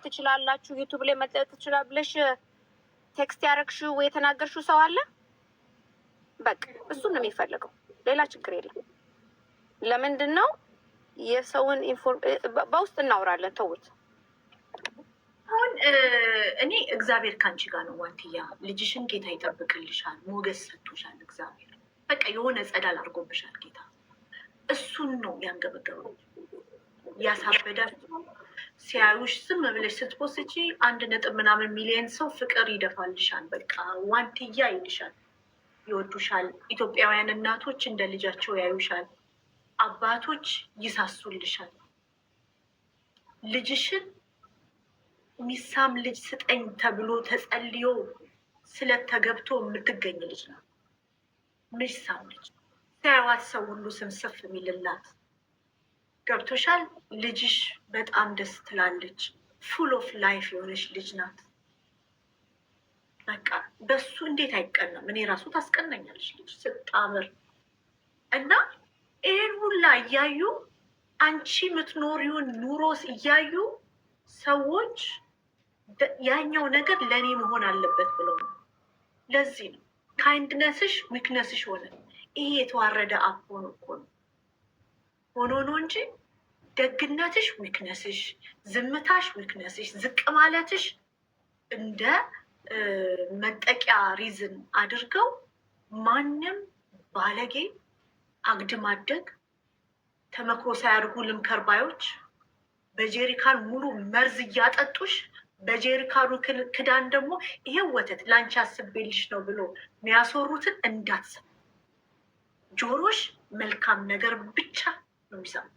ትችላላችሁ፣ ዩቱብ ላይ መለጠፍ ትችላል ብለሽ ቴክስት ያደረግሽው ወይ የተናገርሽው ሰው አለ? በቃ እሱን ነው የሚፈልገው፣ ሌላ ችግር የለም። ለምንድን ነው የሰውን በውስጥ እናወራለን። ተውት። አሁን እኔ እግዚአብሔር ከአንቺ ጋር ነው ዋንትያ። ልጅሽን ጌታ ይጠብቅልሻል፣ ሞገስ ሰጥቶሻል እግዚአብሔር። በቃ የሆነ ጸዳል አድርጎብሻል ጌታ። እሱን ነው ያንገበገበው ያሳበዳችሁ። ሲያዩሽ ዝም ብለሽ ስትፖስቺ 1 ሚሊዮን ሰው ፍቅር ይደፋልሻል። በቃ ዋንትያ ይልሻል፣ ይወዱሻል። ኢትዮጵያውያን እናቶች እንደ ልጃቸው ያዩሻል፣ አባቶች ይሳሱልሻል። ልጅሽን ሚሳም ልጅ ስጠኝ ተብሎ ተጸልዮ ስለተገብቶ የምትገኝ ልጅ ነው። ሚሳም ልጅ ሲያዩዋት ሰው ሁሉ ስምስፍ የሚልላት ገብቶሻል። ልጅሽ በጣም ደስ ትላለች። ፉል ኦፍ ላይፍ የሆነች ልጅ ናት። በቃ በሱ እንዴት አይቀናም? እኔ ራሱ ታስቀናኛለች ልጅ ስታምር። እና ይህን ሁላ እያዩ አንቺ የምትኖሪውን ኑሮስ እያዩ ሰዎች ያኛው ነገር ለእኔ መሆን አለበት ብለው ነው። ለዚህ ነው ካይንድነስሽ ዊክነስሽ ሆነ። ይሄ የተዋረደ አፕ ሆኖ እኮ ነው ሆኖ ነው እንጂ ደግነትሽ ዊክነስሽ፣ ዝምታሽ ዊክነስሽ፣ ዝቅ ማለትሽ እንደ መጠቂያ ሪዝን አድርገው ማንም ባለጌ አግድም አደግ ተመክሮ ሳያድጉ ልምከርባዮች በጄሪካን ሙሉ መርዝ እያጠጡሽ በጄሪካኑ ክዳን ደግሞ ይሄ ወተት ለአንቺ አስቤልሽ ነው ብሎ የሚያስወሩትን እንዳትሰማ። ጆሮሽ መልካም ነገር ብቻ ነው የሚሰማ።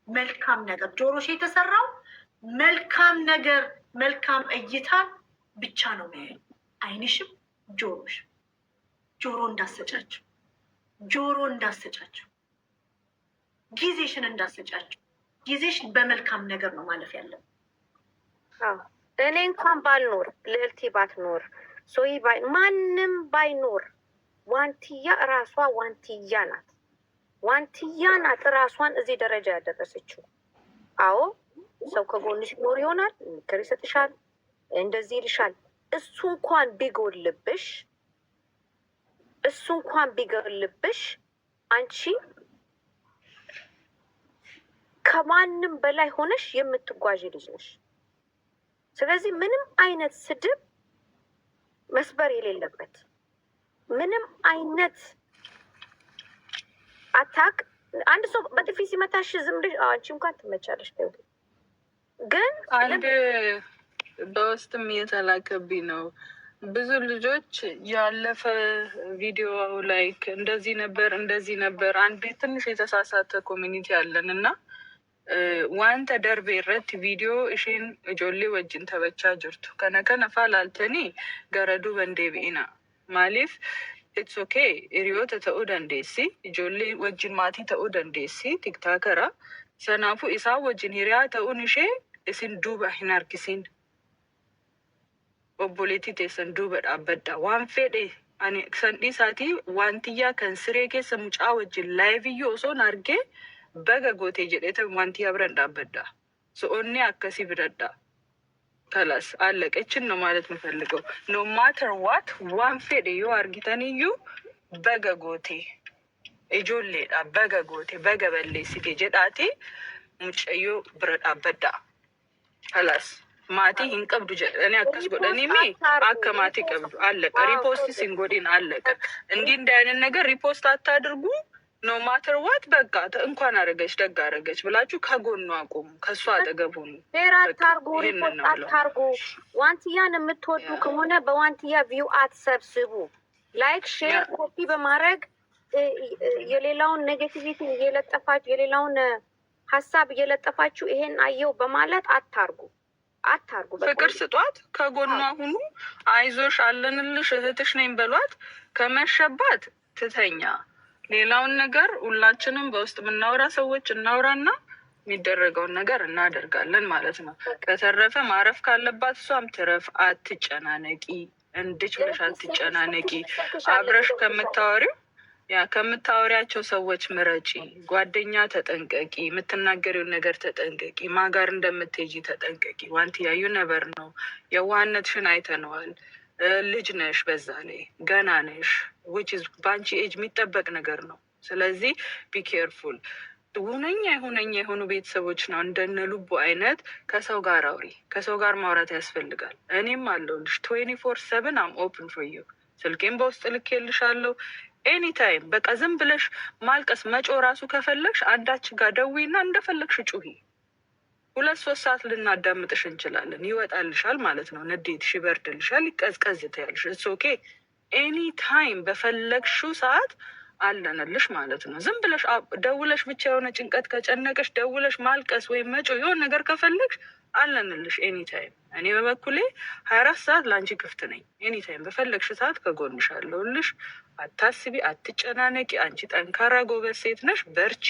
መልካም ነገር ጆሮሽ የተሰራው መልካም ነገር መልካም እይታን ብቻ ነው የሚያዩ። አይንሽም ጆሮሽ ጆሮ እንዳሰጫቸው ጆሮ እንዳሰጫቸው ጊዜሽን እንዳሰጫቸው። ጊዜሽ በመልካም ነገር ነው ማለፍ ያለብን። እኔ እንኳን ባልኖር ልዕልቴ ባትኖር ሶይ ማንም ባይኖር ዋንትያ እራሷ ዋንትያ ናት። ዋንትያ ናት እራሷን እዚህ ደረጃ ያደረሰችው። አዎ ሰው ከጎንሽ ኖር ይሆናል፣ ምክር ይሰጥሻል፣ እንደዚህ ይልሻል። እሱ እንኳን ቢጎልብሽ አንቺ ከማንም በላይ ሆነሽ የምትጓዥ ልጅ ነሽ። ስለዚህ ምንም አይነት ስድብ መስበር የሌለበት ምንም አይነት አታክ። አንድ ሰው በጥፊ ሲመታሽ ዝም ብለሽ አንቺ እንኳን ትመቻለሽ። ግን አንድ በውስጥም እየተላከብኝ ነው ብዙ ልጆች ያለፈ ቪዲዮ ላይ እንደዚህ ነበር። አንድ ትንሽ የተሳሳተ ኮሚኒቲ አለን እና ዋንተ ደርቤ ረት ቪዲዮ እሽን እጆሌ ወጅን ተበቻ ጅርቱ ከነከነፋ ላልተኒ ገረዱ በንዴ ብኢና ማሊፍ ኢትስ ኦኬ ኢሪዮተ ተኡ ደንዴሲ እጆሌ ወጅን ማቲ ተኡ ደንዴሲ ቲክታከራ ሰናፉ ኢሳ ወጅን ሂሪያ ተኡን እሼ እስን ዱባ ሂናርኪሲን ኦቦሌቲ ቴሰን ዱበ ዳበዳ ዋን ፌዴ አኔ ሰንዲ ሳቲ ዋንትያ ከንስሬ ኬሰ ሙጫ ወጅን ላይቭዮ ሶን አርጌ በገ ጎቴ ጀዴተ ዋንትያ ብረን ዳበዳ ሶኦኔ አከሲ ብረዳ ከላስ አለቀችን ነው ማለት የምፈልገው። ኖ ማተር ዋት ዋን ፌዴ ዮ አርጊተንዩ በገ ጎቴ እጆሌዳ በገ ጎቴ በገ በሌ ሲቴ ጀዳቲ ሙጨዮ ብረዳ በዳ ከላስ ማቲ ሂንቀብዱ እኔ አከስ ጎደኒሚ አከ ማቲ ቀብዱ አለቀ። ሪፖስት ሲንጎዲን አለቀ። እንዲህ አይነት ነገር ሪፖስት አታድርጉ። ኖ ማተር ዋት በቃ እንኳን አረገች ደግ አረገች ብላችሁ ከጎኑ አቆሙ፣ ከእሱ አጠገብ ሁኑ። ፌር አታርጉ፣ ሪፖስት አታርጉ። ዋንትያን የምትወዱ ከሆነ በዋንትያ ቪው አትሰብስቡ። ላይክ፣ ሼር፣ ኮፒ በማድረግ የሌላውን ኔጌቲቪቲ እየለጠፋችሁ የሌላውን ሀሳብ እየለጠፋችሁ ይሄን አየው በማለት አታርጉ። ፍቅር ስጧት፣ ከጎኗ ሁኑ። አይዞሽ አለንልሽ እህትሽ ነኝ በሏት። ከመሸባት ትተኛ። ሌላውን ነገር ሁላችንም በውስጥ የምናወራ ሰዎች እናውራና የሚደረገውን ነገር እናደርጋለን ማለት ነው። ከተረፈ ማረፍ ካለባት እሷም ትረፍ። አትጨናነቂ፣ እንድች ብለሽ አትጨናነቂ። አብረሽ ከምታወሪው ያ ከምታወሪያቸው ሰዎች ምረጪ። ጓደኛ ተጠንቀቂ፣ የምትናገሪውን ነገር ተጠንቀቂ፣ ማጋር እንደምትሄጂ ተጠንቀቂ። ዋንትያ ዩ ነበር ነው። የዋህነትሽን አይተነዋል። ልጅ ነሽ፣ በዛ ላይ ገና ነሽ። ዊች ኢዝ በአንቺ ኤጅ የሚጠበቅ ነገር ነው። ስለዚህ ቢኬርፉል። ሁነኛ የሆኑ ቤተሰቦች ነው እንደነ ልቡ አይነት ከሰው ጋር አውሪ። ከሰው ጋር ማውራት ያስፈልጋል። እኔም አለሁልሽ 24/7 አም ኦፕን ፎር ዩ። ስልኬን በውስጥ ልኬልሻለሁ ኤኒታይም። በቃ ዝም ብለሽ ማልቀስ መጮ ራሱ ከፈለግሽ አንዳች ጋር ደዊና እንደፈለግሽ ጩሂ። 2-3 ሰዓት ልናዳምጥሽ እንችላለን። ይወጣልሻል ማለት ነው። ንዴትሽ ይበርድልሻል፣ ይቀዝቀዝ ትያለሽ። እስ ኦኬ ኤኒታይም በፈለግሽው ሰዓት አለንልሽ ማለት ነው። ዝም ብለሽ ደውለሽ ብቻ የሆነ ጭንቀት ከጨነቀሽ ደውለሽ ማልቀስ ወይም መጮ የሆነ ነገር ከፈለግሽ አለንልሽ ኤኒታይም። እኔ በበኩሌ 24 ሰዓት ለአንቺ ክፍት ነኝ። ኤኒታይም በፈለግሽ ሰዓት ከጎንሽ አለሁልሽ። አታስቢ፣ አትጨናነቂ። አንቺ ጠንካራ ጎበዝ ሴት ነሽ። በርቺ።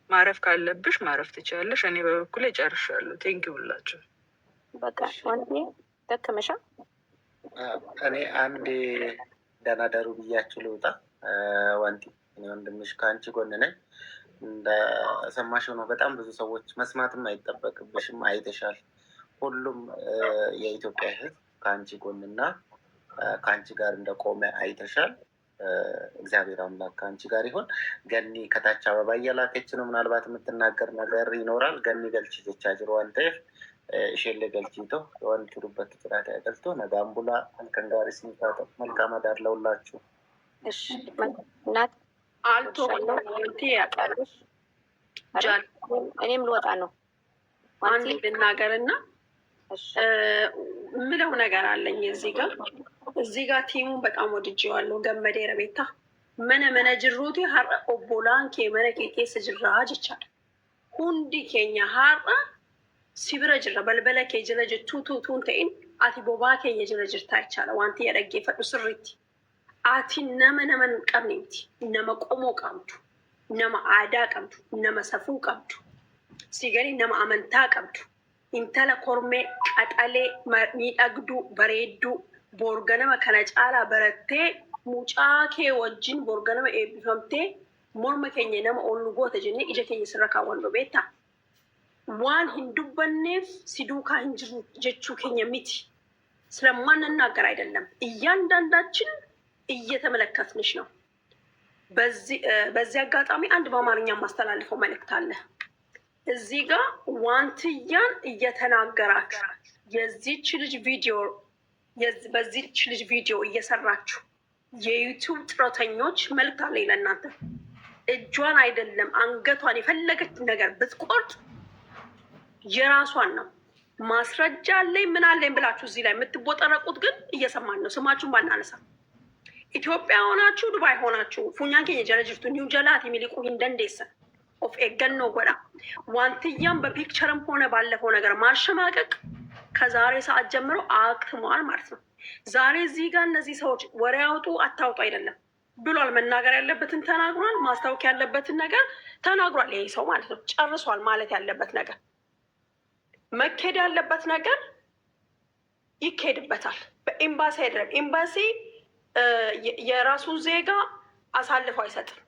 ማረፍ ካለብሽ ማረፍ ትችላለሽ። እኔ በበኩሌ ጨርሻለሁ። ቴንኪ ሁላችሁ። በቃ ወንዴ ደከመሻ። እኔ አንድ ደህና ደሩ ብያችሁ ልውጣ። ዋንቲ እኔ ወንድምሽ ከአንቺ ጎን ነኝ። እንደሰማሽው ነው። በጣም ብዙ ሰዎች መስማትም አይጠበቅብሽም። አይተሻል። ሁሉም የኢትዮጵያ ሕዝብ ከአንቺ ጎንና ከአንቺ ጋር እንደቆመ አይተሻል። እግዚአብሔር አምላክ ከአንቺ ጋር ይሁን። ገኒ ከታች አበባ እየላከች ነው። ምናልባት የምትናገር ነገር ይኖራል። ገኒ ገልቺ ጀቻ ጅሮ ዋንተፍ ሼሌ ገልቺቶ የዋንቱሩበት ጥራት ያገልቶ ነጋምቡላ አልከንጋሪ ስሚታቶ መልካም አዳር ለሁላችሁ። እናት አልቶ ያቃለሽ እኔም ልወጣ ነው። አንድ ልናገር እና ምለው ነገር አለኝ እዚህ ጋር ቲሙን በጣም ወድጄዋለሁ። ገመዴ ረቤታ መነ ጅሩቲ ሀረ ኦቦላን ኬ መነ ኬቴ ስጅራ ጅቻል ሁንዲ ኬኛ ሀረ ሲብረ ጅራ በልበለ ኬ ጅረ ጅቱቱቱን ተኢን አቲ ቦባ ኬኛ ጅረ ጅርታ ይቻለ ዋንቲ የደጌ ፈዱ ስሪቲ አቲ ነመን ቀምኒምቲ ነመ ቆሞ ቀምቱ ነመ አዳ ቀምቱ ነመ ሰፉ ቀምቱ ሲገሪ ነመ አመንታ ቀምቱ ኢንተለ ኮርሜ ቀጠሌ ሚደግዱ በሬዱ ቦርገነመ ከነጫላ በረቴ ሙጫኬ ወጅን ቦርገነመ ኤቢፈምቴ ሞርመ ኬኘ ነመ ኦልጎ ተጀኔ ኢጀ ኬኘ ስረካ ወንዶ ቤታ ዋን ሂንዱበኔፍ ሲዱካ ሂንጅሩ ጀቹ ኬኘ ሚቲ ስለማንናገር አይደለም። እያንዳንዳችን እየተመለከትንሽ ነው። በዚህ አጋጣሚ አንድ በአማርኛ ማስተላልፈው መልእክት አለ። እዚህ ጋር ዋንትያን እየተናገራችሁ በዚች ልጅ ቪዲዮ እየሰራችሁ የዩቱብ ጥረተኞች መልእክት አለኝ ለእናንተ። እጇን አይደለም አንገቷን የፈለገች ነገር ብትቆርጥ የራሷን ነው። ማስረጃ አለኝ ምን አለኝ ብላችሁ እዚህ ላይ የምትቦጠረቁት ግን እየሰማን ነው። ስማችሁን ባናነሳ ኢትዮጵያ ሆናችሁ ዱባይ ሆናችሁ ፉኛን ኬኘ ጀረጅርቱ ኒው ጀላት የሚሊቁ ሂንደንዴሰ ኦፍ ኤገን ነው ጎዳ ዋንትያም በፒክቸርም ሆነ ባለፈው ነገር ማሸማቀቅ ከዛሬ ሰዓት ጀምሮ አክትሟል ማለት ነው። ዛሬ እዚህ ጋር እነዚህ ሰዎች ወሬ ያውጡ አታውጡ አይደለም ብሏል። መናገር ያለበትን ተናግሯል። ማስታወቅ ያለበትን ነገር ተናግሯል። ይሄ ሰው ማለት ነው ጨርሷል። ማለት ያለበት ነገር መኬድ ያለበት ነገር ይኬድበታል። በኤምባሲ አይደለም። ኤምባሲ የራሱን ዜጋ አሳልፎ አይሰጥም።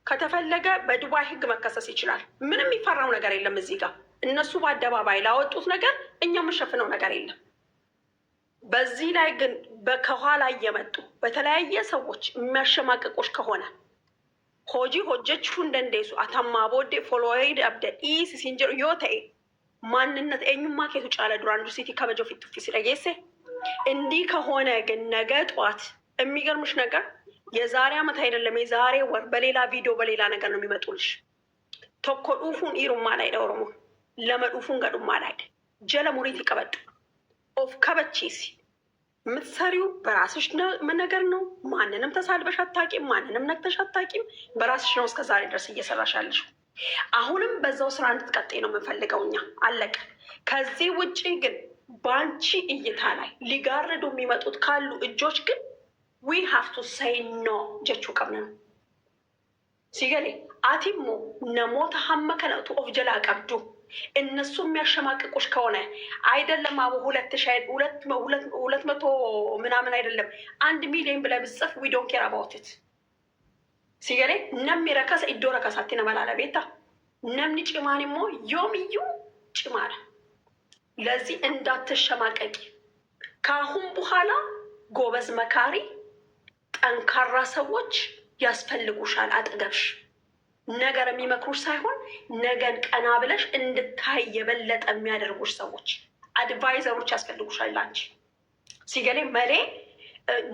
ከተፈለገ በዱባይ ሕግ መከሰስ ይችላል። ምንም የሚፈራው ነገር የለም። እዚህ ጋር እነሱ በአደባባይ ላወጡት ነገር እኛ የምንሸፍነው ነገር የለም። በዚህ ላይ ግን ከኋላ እየመጡ በተለያየ ሰዎች የሚያሸማቅቆች ከሆነ ሆጂ ሆጀቹ እንደንዴሱ አታማ ቦዴ ፎሎይድ አብደ ኢስ ሲንጀር ዮተኤ ማንነት ኤኙማ ኬቱ ጫለ ዱራንዱ ሲቲ ከበጆ ፊት ፊት ሲለጌሴ እንዲህ ከሆነ ግን ነገ ጠዋት የሚገርምሽ ነገር የዛሬ ዓመት አይደለም የዛሬ ወር በሌላ ቪዲዮ በሌላ ነገር ነው የሚመጡልሽ። ቶኮ ዱፉን ኢሩማ ላይ ደውረሙ ለመዱፉን ገዱማ ላይ ጀለ ሙሪት ይቀበጡ ኦፍ ከበቺሲ የምትሰሪው በራስሽ ነገር ነው። ማንንም ተሳልበሽ አታቂም። ማንንም ነክተሽ አታቂም። በራስሽ ነው እስከዛሬ ድረስ እየሰራሻለሽ። አሁንም በዛው ስራ እንድትቀጥይ ነው የምንፈልገው እኛ። አለቀ። ከዚህ ውጭ ግን በአንቺ እይታ ላይ ሊጋርዱ የሚመጡት ካሉ እጆች ግን ዊ ሃቭ ቱ ሰይ ኖ ጀቹ ቀብነ ነው ሲገሌ አቲሞ ነሞተ ሀመ ከነቱ ኦፍ ጀላ ቀብዱ እነሱ የሚያሸማቅቁሽ ከሆነ አይደለም አቡ 200 ምናምን አይደለም 1 ሚሊዮን ብለህ ብጽፍ ዊ ዶንት ኬር አባውት ኢት ሲገሌ ነምኒ ረከሰ ኢዶ ረከሳቲ ነመላለ ቤታ ነምኒ ጭማን ሞ ዮምዩ ጭማለ። ለዚህ እንዳትሸማቀቂ። ከአሁን በኋላ ጎበዝ መካሪ፣ ጠንካራ ሰዎች ያስፈልጉሻል አጠገብሽ። ነገር የሚመክሩሽ ሳይሆን ነገን ቀና ብለሽ እንድታይ የበለጠ የሚያደርጉሽ ሰዎች፣ አድቫይዘሮች ያስፈልጉሻል ላንቺ። ሲገሌ መሌ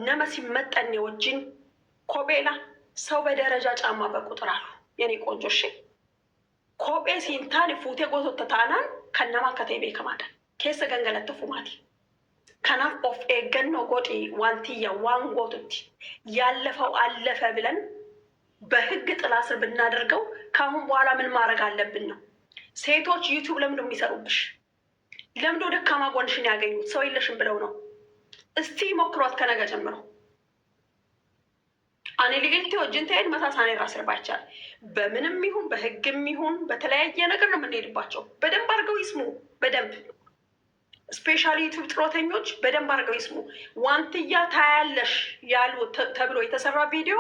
ነመ ሲመጠን ወጅን ኮቤላ ሰው በደረጃ ጫማ በቁጥር አሉ የኔ ቆንጆ። እሺ ኮቤ ሲንታን ፉቴ ጎቶ ተታናን ከነማ ከተቤ ከማደን ኬሰ ገንገለት ፉማቲ ከናፍ ኦፍ ኤገኖ ጎጤ ዋንትያ ዋን ጎቱቲ ያለፈው አለፈ ብለን በህግ ጥላ ስር ብናደርገው ከአሁን በኋላ ምን ማድረግ አለብን ነው። ሴቶች ዩቱብ ለምንድን ነው የሚሰሩብሽ? ለምንድን ነው ደካማ ጎንሽን ያገኙት? ሰው የለሽም ብለው ነው። እስቲ ሞክሯት ከነገ ጀምሮ። አኔ ሊግልቴ ወጅን ተሄድ መሳሳኔ ራስር ባይቻል በምንም ይሁን በህግም ይሁን በተለያየ ነገር ነው የምንሄድባቸው። በደንብ አድርገው ይስሙ። በደንብ ስፔሻሊ ዩቱብ ጥሮተኞች በደንብ አድርገው ይስሙ። ዋንትያ ታያለሽ ያሉ ተብሎ የተሰራ ቪዲዮ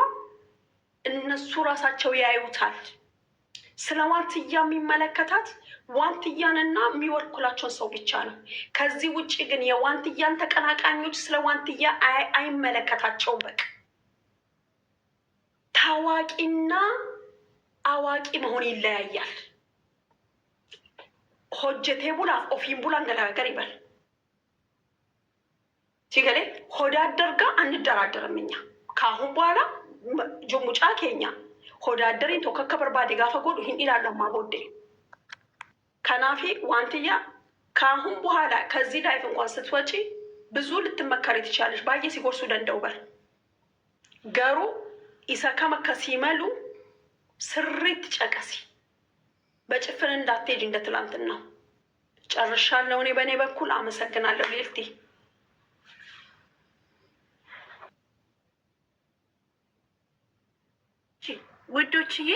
እነሱ ራሳቸው ያዩታል። ስለ ዋንትያ የሚመለከታት ዋንትያንና የሚወክላቸውን ሰው ብቻ ነው። ከዚህ ውጭ ግን የዋንትያን ተቀናቃኞች ስለ ዋንትያ አይመለከታቸውም። በቃ ታዋቂና አዋቂ መሆን ይለያያል። ሆጀቴ ቡላ ኦፊን ቡላ እንገላገር ይበል። ሲገሌ ሆዳደር ጋር አንደራደርም እኛ ከአሁን በኋላ ጆሙጫ ኬኛ ሆዳደሬን ቶከከ በርባዴ ጋፈ ጎዱ ይህን ኢላለማ ቦዴ ከናፊ ዋንትያ ከአሁን በኋላ ከዚህ ላይፍ እንኳን ስትወጪ ብዙ ልትመከሪ ትችላለሽ። ባየ ሲጎርሱ ደንደው በር ገሩ ኢሰከመከ ሲመሉ ስሪት ጨቀሲ በጭፍን እንዳትሄጅ እንደ ትላንትና። ጨርሻለሁ እኔ በእኔ በኩል አመሰግናለሁ። ሌልቲ ውዶችዬ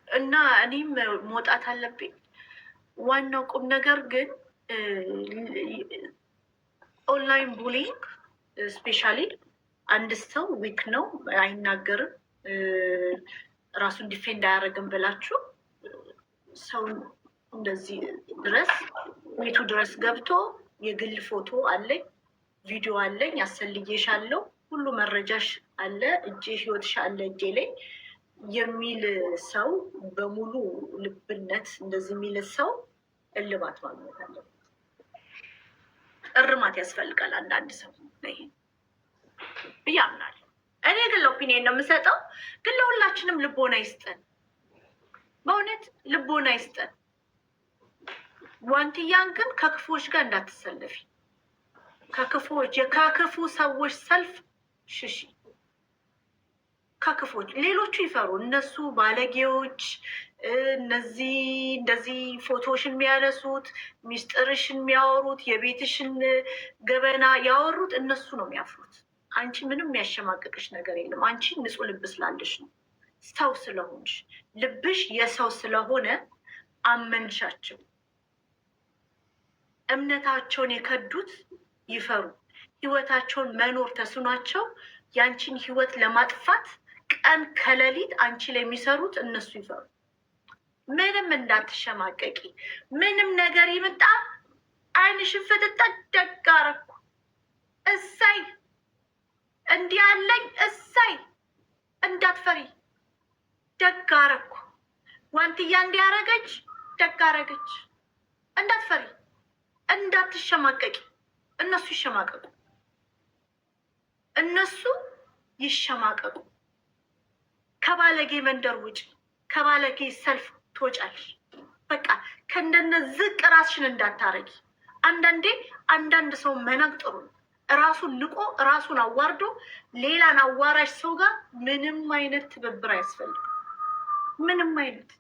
እና እኔም መውጣት አለብኝ። ዋናው ቁም ነገር ግን ኦንላይን ቡሊንግ ስፔሻሊ አንድ ሰው ዊክ ነው አይናገርም፣ ራሱን ዲፌንድ አያደርግም ብላችሁ ሰው እንደዚህ ድረስ ቤቱ ድረስ ገብቶ የግል ፎቶ አለኝ ቪዲዮ አለኝ አሰልዬሻለሁ ሁሉ መረጃሽ አለ እጄ ህይወትሽ አለ እጄ ላይ የሚል ሰው በሙሉ ልብነት እንደዚህ የሚል ሰው እልባት ማግኘት አለበት። እርማት ያስፈልጋል። አንዳንድ ሰው ይሄ ብዬ አምናለሁ። እኔ ግን ለኦፒኒየን ነው የምሰጠው። ግን ለሁላችንም ልቦና ይስጠን፣ በእውነት ልቦና ይስጠን። ዋንትያን ግን ከክፉዎች ጋር እንዳትሰለፊ፣ ከክፉዎች ከክፉ ሰዎች ሰልፍ ሽሺ። ከክፎች ሌሎቹ ይፈሩ፣ እነሱ ባለጌዎች፣ እነዚህ እንደዚህ ፎቶሽን የሚያነሱት ሚስጥርሽን የሚያወሩት የቤትሽን ገበና ያወሩት እነሱ ነው የሚያፍሩት። አንቺ ምንም የሚያሸማቅቅሽ ነገር የለም። አንቺ ንጹሕ ልብ ስላለሽ ነው፣ ሰው ስለሆንሽ ልብሽ የሰው ስለሆነ አመንሻቸው። እምነታቸውን የከዱት ይፈሩ፣ ህይወታቸውን መኖር ተስኗቸው ያንቺን ህይወት ለማጥፋት ቀን ከሌሊት አንቺ ላይ የሚሰሩት እነሱ ይፈሩ። ምንም እንዳትሸማቀቂ። ምንም ነገር ይምጣ ዓይንሽን ፍጥጥ ደግ አደረኩ እሳይ እንዲህ አለኝ እሳይ እንዳትፈሪ፣ ደግ አደረኩ። ዋንትያ እንዲያረገች ደግ አደረገች፣ እንዳትፈሪ፣ እንዳትሸማቀቂ። እነሱ ይሸማቀቁ፣ እነሱ ይሸማቀቁ። ከባለጌ መንደር ውጭ፣ ከባለጌ ሰልፍ ትወጫለሽ። በቃ ከእንደነ ዝቅ ራስሽን እንዳታረጊ። አንዳንድ ሰው መናቅ ጥሩ ነው። ራሱን ንቆ ራሱን አዋርዶ ሌላን አዋራሽ ሰው ጋር ምንም አይነት ትብብር አያስፈልግም። ምንም አይነት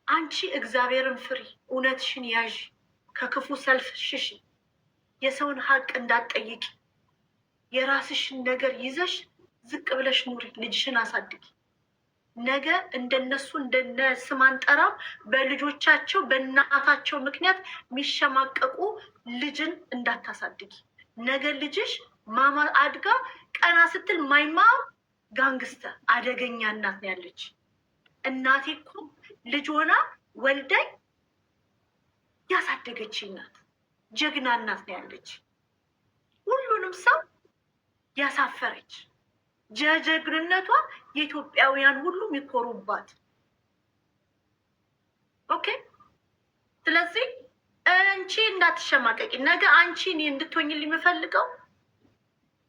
አንቺ እግዚአብሔርን ፍሪ፣ እውነትሽን ያዥ፣ ከክፉ ሰልፍ ሽሽ፣ የሰውን ሀቅ እንዳትጠይቂ። የራስሽን ነገር ይዘሽ ዝቅ ብለሽ ኑሪ፣ ልጅሽን አሳድጊ። ነገ እንደነሱ እንደነ ስማን ጠራም በልጆቻቸው በእናታቸው ምክንያት የሚሸማቀቁ ልጅን እንዳታሳድጊ። ነገ ልጅሽ ማማ አድጋ ቀና ስትል ማይማ ጋንግስተር አደገኛ እናት ነው ያለች። እናቴ እኮ ልጅ ሆና ወልዳኝ ያሳደገች እናት፣ ጀግና እናት ነው ያለች። ሁሉንም ሰው ያሳፈረች ጀግንነቷ የኢትዮጵያውያን ሁሉ የሚኮሩባት። ኦኬ። ስለዚህ አንቺ እንዳትሸማቀቂ። ነገ አንቺ እኔ እንድትሆኝልኝ የምፈልገው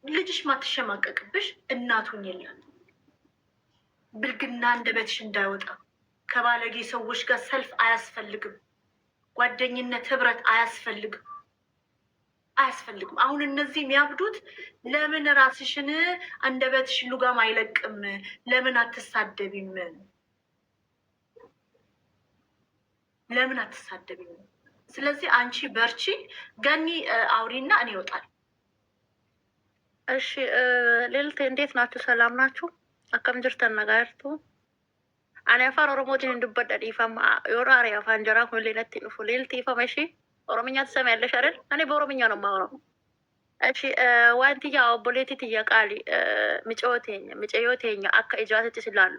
ልጅሽ ማትሸማቀቅብሽ እናቱን የላት ብልግና አንደበትሽ እንዳይወጣ። ከባለጌ ሰዎች ጋር ሰልፍ አያስፈልግም። ጓደኝነት፣ ህብረት አያስፈልግም አያስፈልግም። አሁን እነዚህ የሚያብዱት ለምን ራስሽን አንደበትሽ ሉጋም አይለቅም? ለምን አትሳደቢም? ለምን አትሳደቢም? ስለዚህ አንቺ በርቺ። ገኒ አውሪና እኔ ይወጣል። እሺ ሌልቴ እንዴት ናችሁ? ሰላም ናችሁ? አከም ጅርተን ነጋርቱ አኔ አፋን ኦሮሞትን እንድበዳ ዲፋማ ዮሮ አሪ አፋን ጀራ ሁሌ ነት ንፉ ሌልቴ ፈመሺ ኦሮምኛ ትሰሚያለሽ አይደል? እኔ በኦሮምኛ ነው የማወራው። እሺ ዋንቲያ ኦቦሌቲት እያቃሊ ምጨዮቴኛ አካ ኢጃት ስላሉ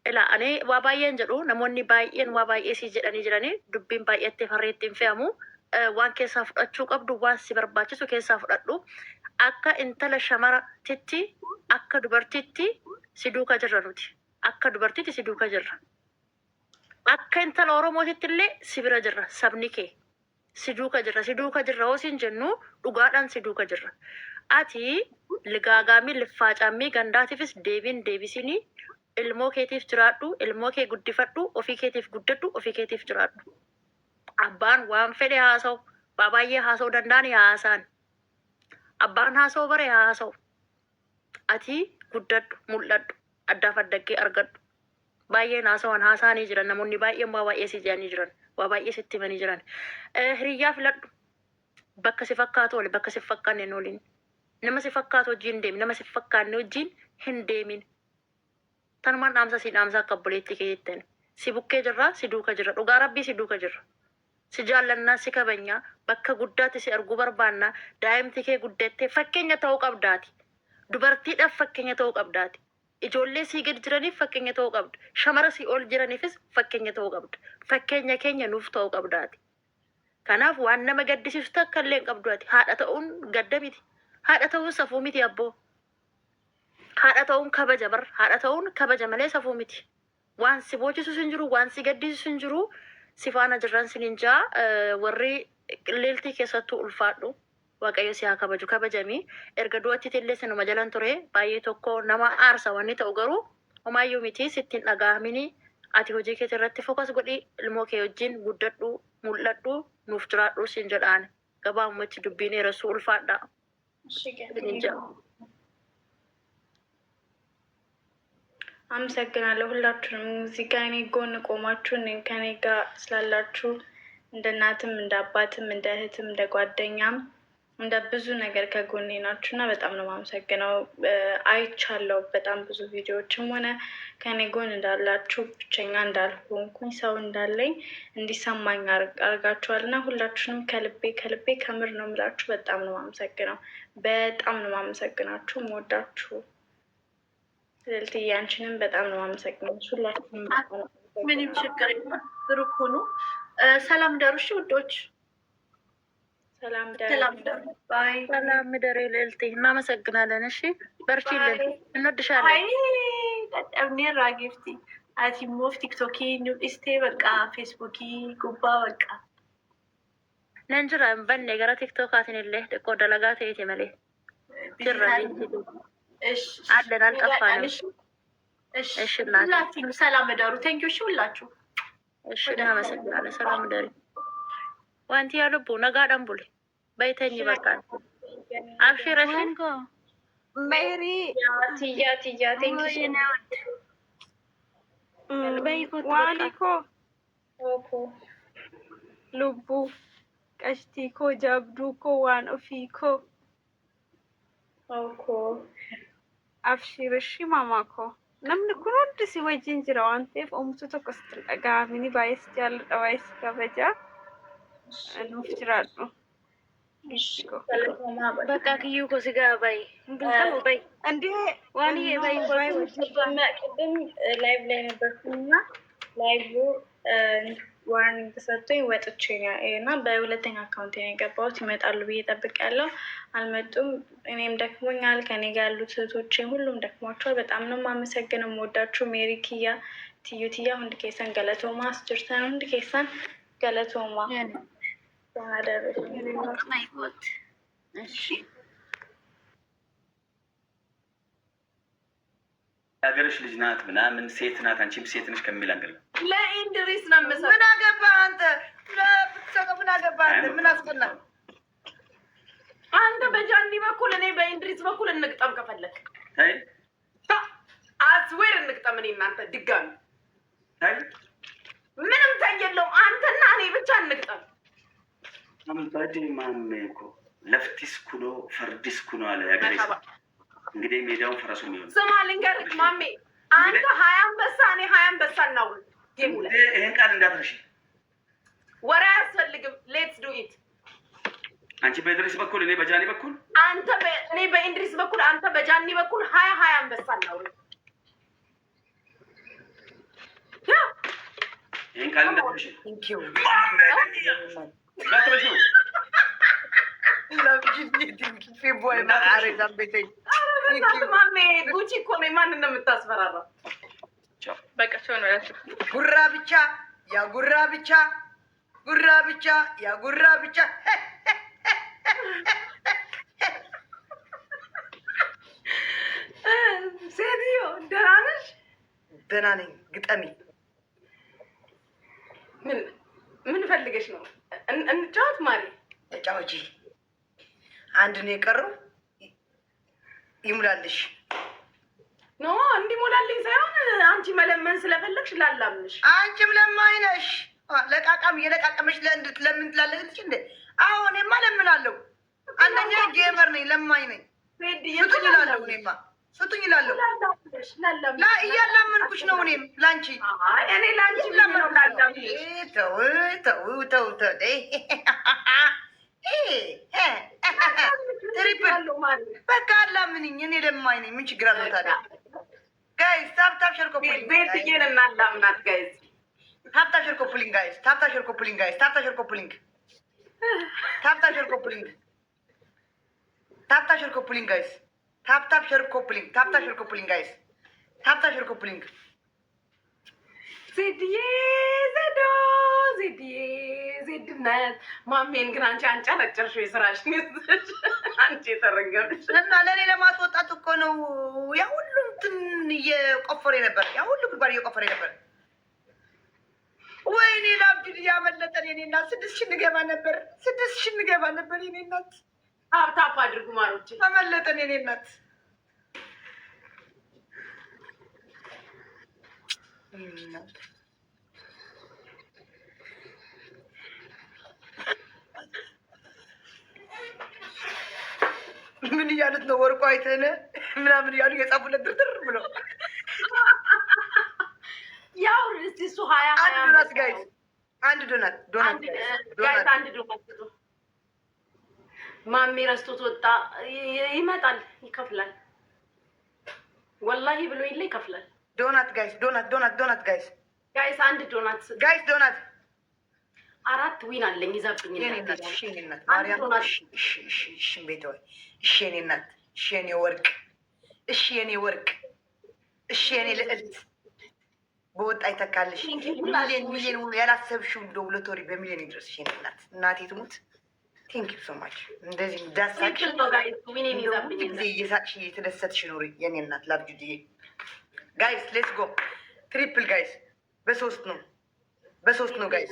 ኢላ እኔ ዋባየን ጀዱ ነሞኒ ባየን ዋባየ ሲጀዳኒ ጅራኒ ዱቢን ባየቴ ፈሬቲን ፈያሙ ዋን ኬሳ ፍዳችሁ ቀብዱ ዋን ሲበርባችሁ ኬሳ ፍዳዱ አካ እንተለ ሸመራ ትቲ አካ ዱበርቲቲ ሲዱካ ጅራኑቲ አካ ዱበርቲቲ ሲዱካ ጅራ አካ እንተለ ኦሮሞቲትሌ ሲብረ ጅራ ሰብኒኬ ሲዱካ ጅራ ሆሲን ጀኑ ዱጋዳን ሲዱካ ጅራ አቲ ልጋጋሚ ልፋጫሚ ገንዳቲፍስ ዴቢሲኒ ilmoo keetiif jiraadhu, ilmoo kee guddifadhu, ofii keetiif guddadhu, ofii keetiif jiraadhu. Abbaan waan fedhe haasa'u, baay'ee haasa'uu danda'an haasa'an. Abbaan haasa'u bare haasa'u. Ati guddadhu, mul'adhu, addaaf addaggee argadhu. Baay'een haasa'an haasa'anii jiran, namoonni baay'een waa baay'ee si jedhanii jiran, waa baay'ee sitti himanii jiran. Hiriyyaa filadhu. Bakka si fakkaatu wali bakka si fakkaanne hin oolin. Nama si fakkaatu wajjin deemi, nama si fakkaanne wajjin hin deemin. Tanumaan dhaamsa si dhaamsa akka obboleetti keetten si bukkee jirra, si duuka jirra, dhugaa rabbii si duuka jirra, si jaallannaa, si kabanya, bakka guddaatti si arguu barbaanna. Daa'imti kee guddattee fakkeenya ta'uu qabdaati. Dubartiidhaaf fakkeenya ta'uu qabdaati. Ijoollee sii gad jiraniif fakkeenya ta'uu qabda. Shamara sii ol jiraniifis fakkeenya ta'uu qabda. Fakkeenya keenya nuuf ta'uu qabdaati. Kanaaf waan nama gaddisiisu takka illee hin qabduati. Haadha ta'uun gadda miti. Haadha ta'uun safuu miti abboo. Haadha ta'uun kabaja bar, haadha ta'uun kabaja malee safuu miti. Waan si boochisu sin jiru, waan si gaddisiisu sin jiru, si faana jirran sin hinjaa. Warri leeltii keessattuu ulfaadhu. Waaqayyo si haa kabaju, kabajamii. Erga du'atti illee sinuma jalan ture, baay'ee tokko nama aarsa wanni ta'u garuu homaayyuu miti sittiin dhaga'amini. Ati hojii keetii irratti fokas godhi, ilmoo kee wajjin guddadhu, mul'adhu, nuuf jiraadhu sin jedhaan. Gabaabumatti dubbiin eeressuu ulfaadha. አመሰግናለሁ ሁላችሁንም እዚህ ጋር እኔ ጎን ቆማችሁ ከኔ ጋር ስላላችሁ እንደ እናትም እንደ አባትም እንደ እህትም እንደ ጓደኛም እንደ ብዙ ነገር ከጎኔ ናችሁና በጣም ነው የማመሰግነው። አይቻለሁ በጣም ብዙ ቪዲዮዎችም ሆነ ከኔ ጎን እንዳላችሁ ብቸኛ እንዳልሆንኩኝ ሰው እንዳለኝ እንዲሰማኝ አርጋችኋልና ሁላችሁንም ከልቤ ከምር ነው የምላችሁ። በጣም ነው የማመሰግነው። በጣም ነው የማመሰግናችሁ። የምወዳችሁ ልልትዬ አንቺንም በጣም ነው የማመሰግነው። ሁላችሁንም ምንም ችግር የለም። ብሩክ ሁኑ። ሰላም ደሩሽ ውዶች። ሰላም ደሩ። ባይ ሰላም ደሩ ልልቴ። እናመሰግናለን። እሺ በርቺልን፣ እንወድሻለን። አይ ጠጠብኔ ራጊፍቲ አቲ ሞፍ ቲክቶኪ ኒውስቴ በቃ ፌስቡኪ ጉባ በቃ ነንጅራ በኔ ገራ ቲክቶካትን የለ ደቆ ደለጋ ተይት መሌ ጅራ አለን አልጠፋንም። እሺ ሁላችሁም ሰላም ደሩ። ቴንኪው። እሺ ሁላችሁ እሺ እናመሰግናለን። ሰላም ደሩ። ዋንቲ ያለቡ ነጋ ደንቡል በይተኝ በቃ አብሽረሽ ሜሪ ትያ ቴንኪው ዋሊኮ ሉቡ ቀሽቲኮ ጃብዱኮ ዋን ኦፊኮ ኦኮ አብሽረሽ ማማኮ namni kun hundi si wajjin jira waan ta'eef oomishuu tokko sitti dhaga'amini baay'ee si jaalladha, baay'ee si kabaja. Nuuf jiraadhu. በቃ ክዩ እኮ ስጋ በይ በይ እንዴ ዋንዬ በይ ቅድም ላይቭ ላይ ነበርኩና ላይቭ ዋርኒንግ ተሰጥቶኝ ወጥቼ እና በሁለተኛ አካውንት ነው የገባሁት። ይመጣሉ ብዬ እጠብቃለሁ። አልመጡም። እኔም ደክሞኛል። ከኔ ጋር ያሉት እህቶቼ ሁሉም ደክሟቸዋል። በጣም ነው የማመሰግነው። የምወዳችሁ ሜሪ ኪያ፣ ትዩ ትያ፣ ሁንድ ኬሰን ገለቶማ አስጅርተን ሁንድ ኬሰን ገለቶማ ሀገርሽ ልጅ ናት ምናምን ሴት ናት፣ አንቺም ሴት ነሽ ከሚል አንገል ለኢንድሪስ ነው የምሰጠው። ምን አገባህ አንተ? ለብትሰጠው ምን አገባህ አንተ? ምን አስቀና አንተ? በጃኒ በኩል እኔ በኢንድሪስ በኩል እንግጠም ከፈለክ አይ አስዌር እንግጠም። እኔ እናንተ ድጋሚ አይ ምንም ታየለው። አንተና እኔ ብቻ እንግጠም። አምባዴ ማሜ እኮ ለፍቲስ ኩኖ ፈርዲስ ኩኖ አለ ያገሬ። እንግዲህ ሜዳውን ፈረሱ የሚሆን ስማ ልንገርህ ማሜ፣ አንተ 20 አንበሳ እኔ 20 አንበሳ እናውል። ይሄን ቃል እንዳትረሺ። ወሬ አያስፈልግም። ሌትስ ዱ ኢት። አንቺ በኢድሪስ በኩል እኔ በጃኒ በኩል፣ አንተ እኔ በኢንድሪስ በኩል አንተ በጃኒ በኩል 20 አንበሳ እናውል። ይሄን ቃል እንዳትረሺ። ቴንኪው እንዳትረሺ። ማሜ ጉቺ እኮ ነው። ማንን ነው የምታስፈራራው? በቃ ሰው ነው ያለው። ጉራ ብቻ ያ ጉራ ብቻ ጉራ ብቻ ያ ጉራ ብቻ። ሴትዮ ደህና ነሽ? ደህና ነኝ። ግጠሚ። ምን ፈልገሽ ነው? እንጫወት ማሪ። ተጫወቺ። አንድ ነው የቀረው። ይሙላልሽ። ኖ እንዲሞላልኝ ሳይሆን አንቺ መለመን ስለፈለግሽ ላላምንሽ። አንቺም ለማኝ ነሽ። ለቃቃም እየለቃቀመሽ ለምን ትላለች እንዴ? አዎ እኔማ ለምናለሁ። አንደኛ ጌመር ነኝ፣ ለማኝ ነኝ። ስጡኝ እላለሁ። እኔማ ስጡኝ እላለሁ። እያላመንኩሽ ነው። እኔም ላንቺ እኔ ላንቺ ለምን ላላምንሽ? ተው ተው ተው ተው። ትሪፕል በቃ አላምንኝ። እኔ ለማኝ ነኝ። ምን ችግር አለው ታዲያ? ጋይስ ታፕታፕ ሸር ኮፕሊንግ ቤትዬን እናላምናት ጋይስ። ታፕታፕ ሸር ኮፕሊንግ ጋይስ። ታፕታፕ ሸር ኮፕሊንግ ጋይስ። ታፕታፕ ሸር ኮፕሊንግ። ታፕታፕ ሸር ኮፕሊንግ። ታፕታፕ ሸር ኮፕሊንግ ጋይስ። ታፕታፕ ሸር ኮፕሊንግ። ታፕታፕ ሸር ኮፕሊንግ ጋይስ። ታፕታፕ ሸር ኮፕሊንግ። ዜድዬ ዜዶ ዜድዬ ዜድነት ማሜን ግን አንቺ አንጨረጨርሽው የስራሽ አንቺ የተረገምሽ እና ለእኔ ለማስወጣት እኮ ነው። ያ ሁሉም እንትን እየቆፈረ ነበር። ያ ሁሉ ጉድጓድ እየቆፈረ ነበር። ወይኔ ላብድ እያመለጠን የኔ እናት። 6,000 እንገባ ነበር። 6,000 እንገባ ነበር የኔ እናት። ታፕታፕ አድርጉ ማሮች። አመለጠን የኔ እናት። ምን እያሉት ነው? ወርቁ አይተነ ምናምን እያሉ የጻፉለት ድርድር ብሎ ያው እሱ 20 አንድ ዶናት ጋይዝ፣ አንድ ዶናት ጋይዝ፣ አንድ ዶናት ማሜ ረስቶት ወጣ። ይመጣል፣ ይከፍላል። ወላሂ ብሎ ይለ ይከፍላል። ዶናት ጋይዝ፣ ዶናት ዶናት ዶናት ጋይዝ፣ ጋይዝ፣ አንድ ዶናት ጋይዝ፣ ዶናት 4 ዊን አለኝ። ይዛብኝ የኔ እናት። እሺ የኔ እናት ማርያም። እሺ እሺ እሺ ቤት ወይ እሺ የኔ እናት። እሺ የኔ ወርቅ። እሺ የኔ ወርቅ። እሺ የኔ ልዕልት። በወጣ ይተካልሽ። ሚሊዮን ሚሊዮን ሁሉ ያላሰብሽው እንደው ሎተሪ በሚሊዮን ይድረስ። እሺ የኔ እናት። እናቴ ትሙት። ቴንክ ዩ ሶ ማች። እንደዚህ እንዳሳቅሽ ጊዜ እየሳቅሽ እየተደሰትሽ ኑሪ የኔ እናት። ላብጁድዬ ጋይስ ሌትስ ጎ። ትሪፕል ጋይስ። በሶስት ነው በሶስት ነው ጋይስ።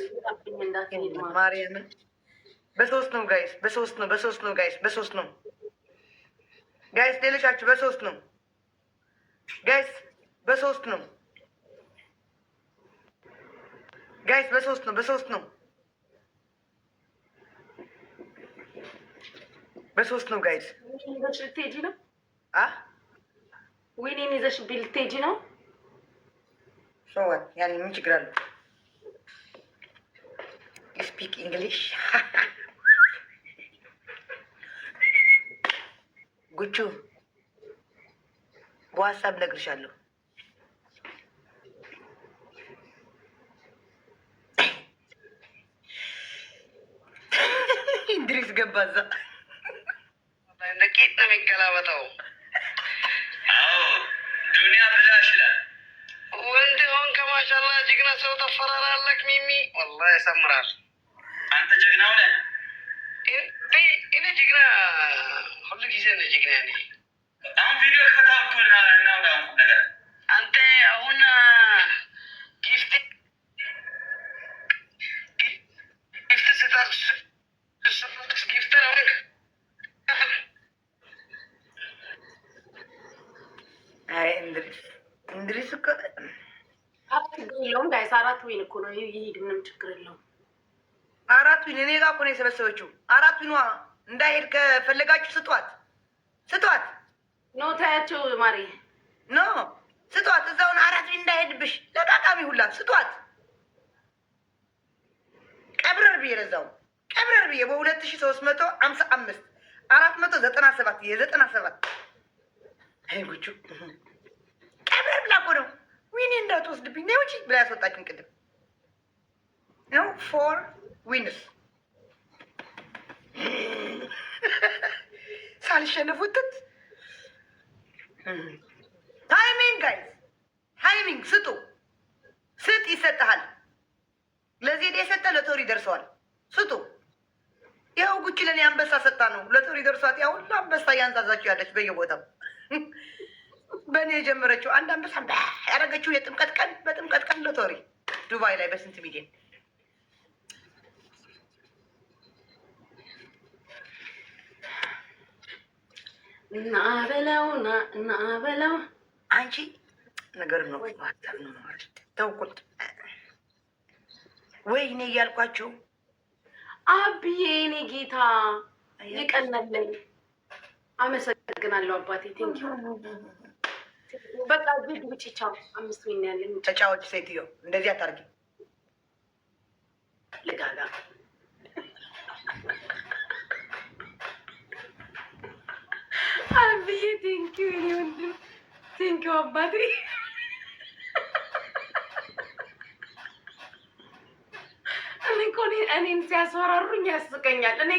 ማርያምን በሶስት ነው ጋይስ። በሶስት ነው በሶስት ነው ጋይስ። በሶስት ነው ጋይስ። ሌሎቻችሁ በሶስት ነው ጋይስ። በሶስት ነው ጋይስ። በሶስት ነው በሶስት ነው በሶስት ነው ጋይስ። ልትሄጂ ነው? ዊኔን ይዘሽ ልትሄጂ ነው? ሰዋት ያኔ ምን ችግር አለው? ስፒክ እንግሊሽ ጉቹ በዋትሳፕ እነግርሻለሁ። እንድሪስ ገባ እዛ ቄጥ ነው የሚገላበጠው። ዱኒያ ብላሽ ይላል። ወንድ ሆን ከማሻላ ጀግና ሰው ተፈራራለክ። ሚሚ ወላሂ ያሰምራል። አንተ ጀግናው ነህ። እኔ ጀግና ሁሉ ጊዜ ነው ጀግና ነኝ። አሁን ቪዲዮ ከታልኩና እናውራ ነገር አንተ አሁን ጊፍት ስታስ ጊፍተር አሁን አይ እንድሪስ እኮ የለውም ጋይስ 4 ዊን እኮ ነው። ይሄድ ምንም ችግር የለውም። 4 ዊን እኔ ጋር እኮ ነው የሰበሰበችው። 4 ዊኗ እንዳይሄድ ከፈለጋችሁ ስጧት። ኖ ታያቸው ማሪ ኖ ስጧት። እዛውን 4 ዊን እንዳይሄድብሽ ለቃቃሚ ሁላ ስጧት። ቀብረር ብዬ ለዛው ቀብረር ብዬ በ2355 497 የ97 አይ ጉቹ ቀብረር ብላ እኮ ነው ዊኔ እንዳትወስድብኝ ነው እንጂ ብላ ያስወጣችን ቅድም ነው 4 ዊንስ ሳልሸነፉትት ታይሚንግ ጋይዝ ታይሚንግ ስጡ። ስጥ ይሰጥሃል። ለዚህ የሰጠ ለቶሪ ደርሰዋል። ስጡ። ይኸው ጉቺ ለእኔ አንበሳ ሰጣ ነው ለቶሪ ደርሷት። ያው ሁሉ አንበሳ እያንዛዛችሁ ያለች በየቦታው በእኔ የጀመረችው አንድ አንበሳ ያደረገችው የጥምቀት ቀን በጥምቀት ቀን ለቶሪ ዱባይ ላይ በስንት ሚሊዮን እና በለው አንቺ ነገር ነው ማተር ነው ማለት ተውኩት። ወይ እኔ እያልኳችሁ አብዬ እኔ ጌታ ይቀናለኝ። አመሰግናለሁ አባቴ ቴንኪ። በቃ ቪድ ውጪ ቻው። 5 ዊን ያለኝ ተጫዋች ሴትዮ እንደዚህ አታርጊ። ልጋጋ አብዬ ቴንኪ እኔ ወንድም ቴንኪ አባቴ። እኔን ሲያስፈራሩኝ ያስቀኛል። እኔ